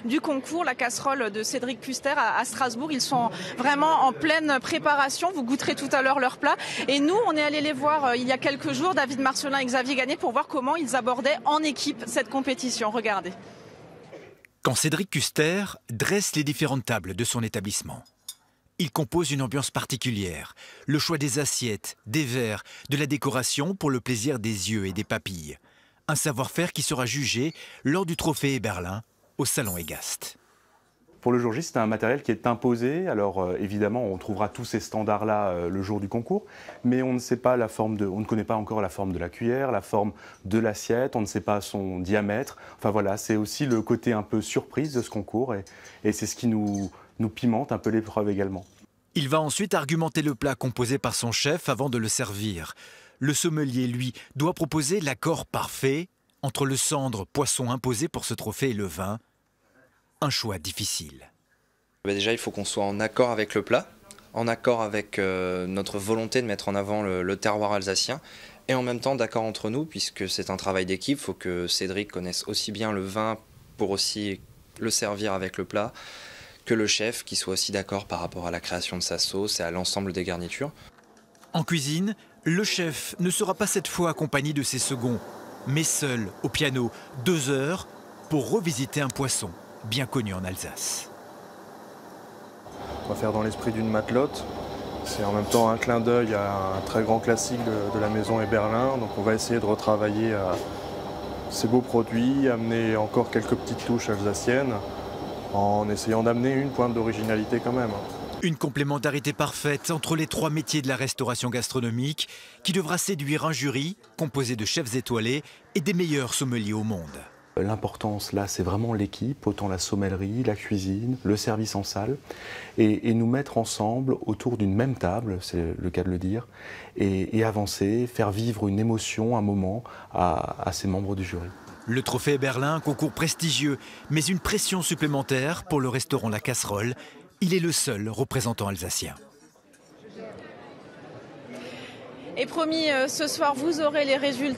Du concours, la casserole de Cédric Custer à Strasbourg. Ils sont vraiment en pleine préparation. Vous goûterez tout à l'heure leur plat. Et nous, on est allé les voir il y a quelques jours, David Marcelin et Xavier Gagné, pour voir comment ils abordaient en équipe cette compétition. Regardez. Quand Cédric Custer dresse les différentes tables de son établissement, il compose une ambiance particulière. Le choix des assiettes, des verres, de la décoration pour le plaisir des yeux et des papilles. Un savoir-faire qui sera jugé lors du trophée Eberlin au Salon Egast. Pour le jour J, c'est un matériel qui est imposé. Alors évidemment, on trouvera tous ces standards-là le jour du concours, mais on ne sait pas on ne connaît pas encore la forme de la cuillère, la forme de l'assiette, on ne sait pas son diamètre. Enfin voilà, c'est aussi le côté un peu surprise de ce concours et c'est ce qui nous pimente un peu l'épreuve également. Il va ensuite argumenter le plat composé par son chef avant de le servir. Le sommelier, lui, doit proposer l'accord parfait entre le cendre poisson imposé pour ce trophée et le vin. Un choix difficile. Déjà, il faut qu'on soit en accord avec le plat, en accord avec notre volonté de mettre en avant le terroir alsacien, et en même temps d'accord entre nous, puisque c'est un travail d'équipe. Il faut que Cédric connaisse aussi bien le vin pour aussi le servir avec le plat, que le chef qui soit aussi d'accord par rapport à la création de sa sauce et à l'ensemble des garnitures. En cuisine, le chef ne sera pas cette fois accompagné de ses seconds, mais seul au piano, 2 heures pour revisiter un poisson bien connu en Alsace. On va faire dans l'esprit d'une matelote. C'est en même temps un clin d'œil à un très grand classique de la maison Eberlin. Donc on va essayer de retravailler ces beaux produits, amener encore quelques petites touches alsaciennes, en essayant d'amener une pointe d'originalité quand même. Une complémentarité parfaite entre les 3 métiers de la restauration gastronomique qui devra séduire un jury composé de chefs étoilés et des meilleurs sommeliers au monde. L'importance là, c'est vraiment l'équipe, autant la sommellerie, la cuisine, le service en salle, et nous mettre ensemble autour d'une même table, c'est le cas de le dire, et avancer, faire vivre une émotion, un moment à ces membres du jury. Le trophée Eberlin, un concours prestigieux, mais une pression supplémentaire pour le restaurant La Casserole. Il est le seul représentant alsacien. Et promis, ce soir, vous aurez les résultats.